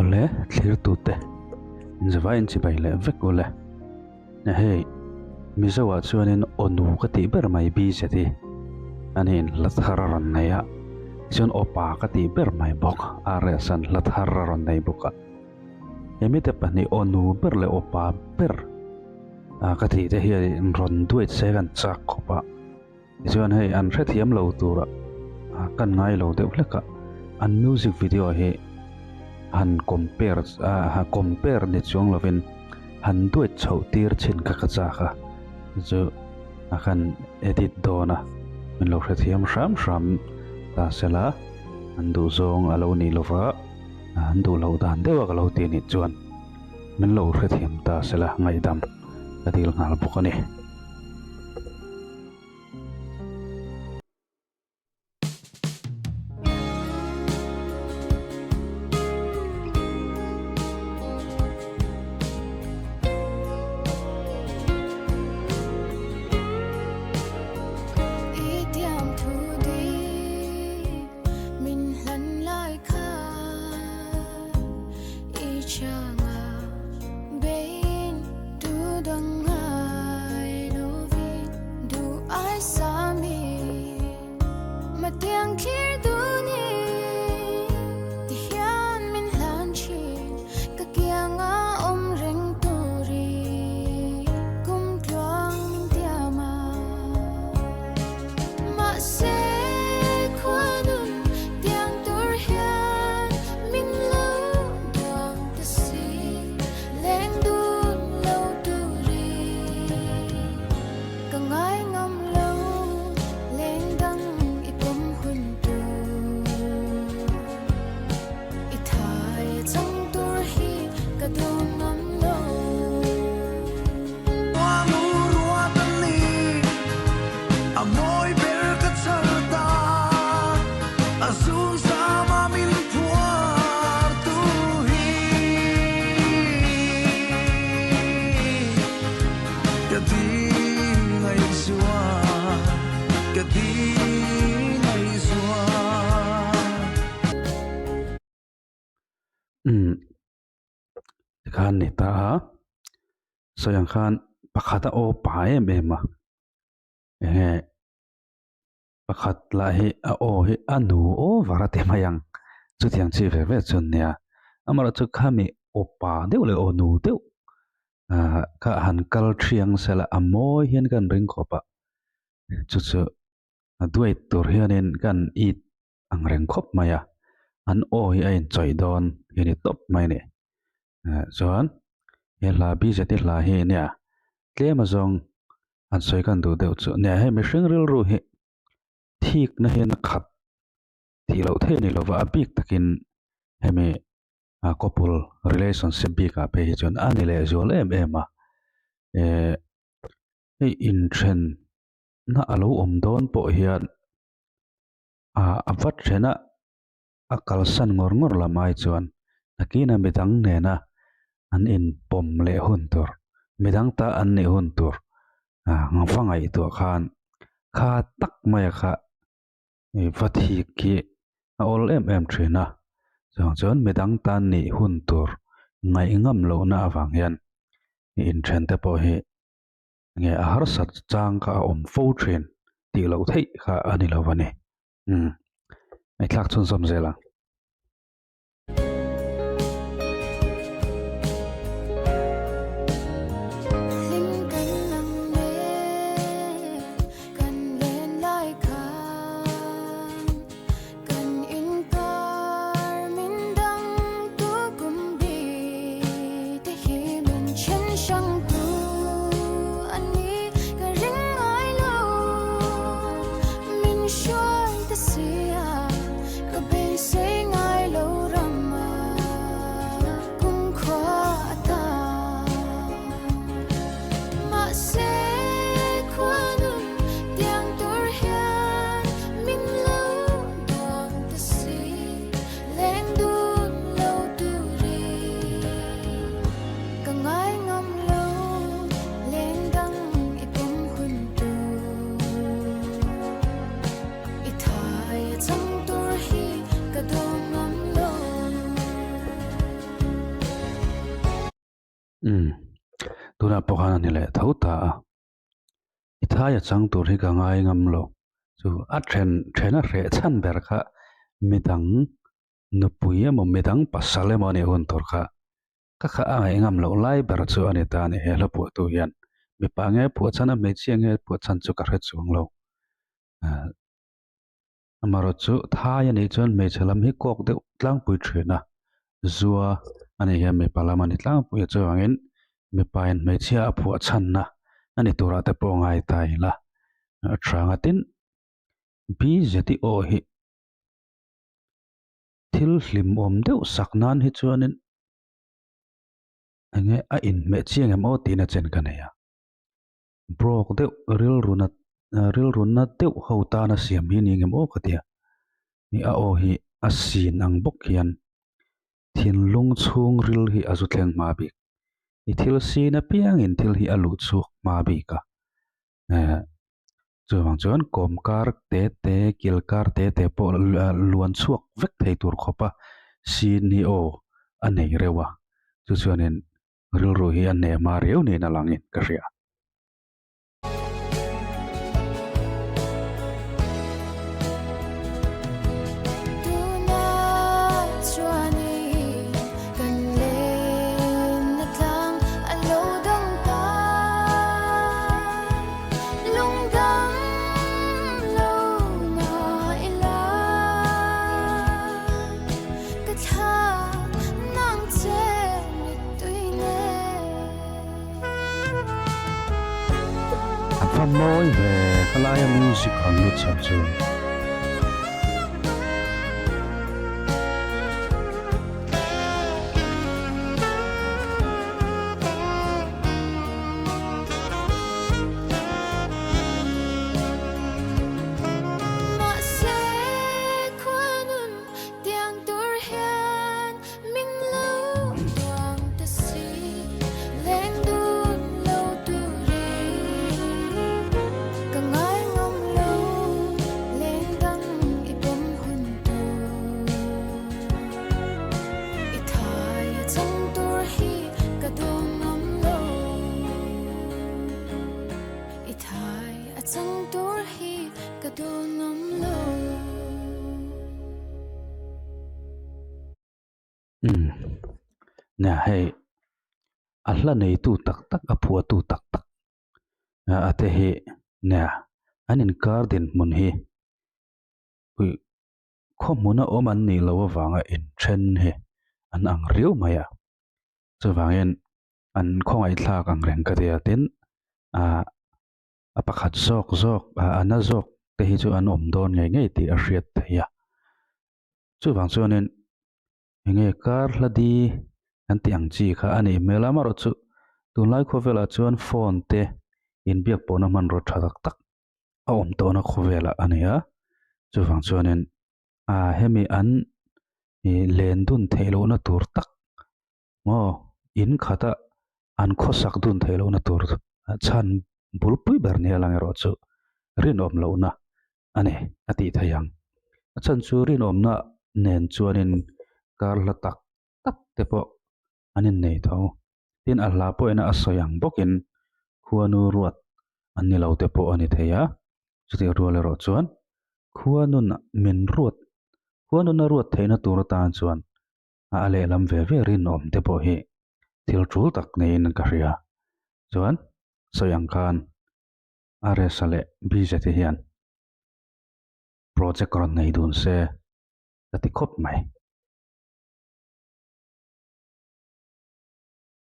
ole thlir tu te zawa in chi bai le vek ole na hei mizowa chuanin onu ka ti ber mai bi se ti anin lathara ron nei a chuan opa ka ti ber mai bok are san lathara ron nei boka emite pani onu ber le opa ber ka ti te hi ron duit se kan chak khopa chuan hei an hre thiam lo tura kan ngai lo de uleka an music video hi han compare ni chuang lovin han duit chho tir chin ka cha kha chu akan edit dona min lo hre thiam sham ta sela an du zong alo ni lova an du lo dan dewa ka lo ti ni chuan min lo hre thiam ta sela ngai dam ka til ngal bokani khan ni ta ha soyang khan pakhata o pae mema pakhat la hi a o hi anu o varate mayang chu tiang chi ve chun nia amara chu khami opa deu le onu deu ka han kal thiang sela amoi hian kan ring khopa chu duai tur hianin kan eat ang reng khop maya an o hi ein choi don hiani top mai ne chuan he la bi jati la hi nia tlema zong an soi kan du deuh chu nia he mi hring ril ru hi thik na hian khat thi lo the ni lova abik takin hemi couple relationship bi ka pe hi chuan ani le zol em a ei in thren na alo om don po hian avat thena akal san ngor lamai chuan akina midang ne na an in pom le hun tur midang ta an ni hun tur ngawhangai tu khan kha tak mai kha vathi ki ol em thina chuan midang ta ni hun tur ngai ngam lo na awang hian in thren te po hi nge a har sat chang ka om fo thren ti lo thei kha ani lo wani ai thlak chun som zela say ani le thau ta a I thaya chang tur hi ka ngai ngam lo chu a thena re chan ber kha midang nupui emaw midang pasal emaw ni hun tur kha ka kha a ngai ngam lo lai ber chu ani ta ni he la pu tu hian mi pa nge pu chan a me chi nge pu chan chu ka re chuang lo amaro chu thaya ni chon me chalam hi kok de tlang pui thena zuwa ani he me palam ani tlang pui chu angin mi pa in me chia a pu chan na ani tura te po ngai tai la atrangatin bi zeti o hi thil hlim om deuh saknan hi chuanin ange a in me chiang em o tina chen kaneya brok deuh ril runna deuh ho ta na siam hi ni ngem o katia ni a o hi a sin ang bok hian thin lung chung ril hi azu thleng ma bi I thil sin a piang in thil hi alu chu ma bi ka chuwang chuan komkar te kilkar te po luan chuak vek thei tur khopa sin ni o anei rewa chu chuanin ril ru hi anne ma reu ni na langin ka ria Fan môi về cái lai music còn lụt sập chuồn nè hay alla nei tu tak tak apua tu tak tak ate hi nè anin garden mun hi ui khomuna oman ni lo wanga in chen he an ang riu maya chuwangin an khongai thlak ang reng ka dia tin a pakhat zok ana zok te hi chu an om don ngai ti a hriat theia chuwang chuanin nge kar hladi an tiang chi kha ani melama ro chu tunlai khovela chuan phone te in biak pona man ro thatak tak a om to na khovela ania chuwang chuanin hemi an len dun theilo na tur tak mo in khata an khosak dun theilo na tur chan bulpui bernia lang ro chu rin om lo na ani ati thayang chan chu rin om na nen chuanin karla tak tak te po anin nei tho tin a hla po ena a soyang bokin khuanu ruat anni lo te po ani theya chuti ruale ro chuan khuanun min ruat khuanun na ruat theina tur tan chuan a ale lam ve ve rin om te po hi thil tul tak nein ka ria chuan soyang khan are sale bi jati hian project ron nei dun se ati khop mai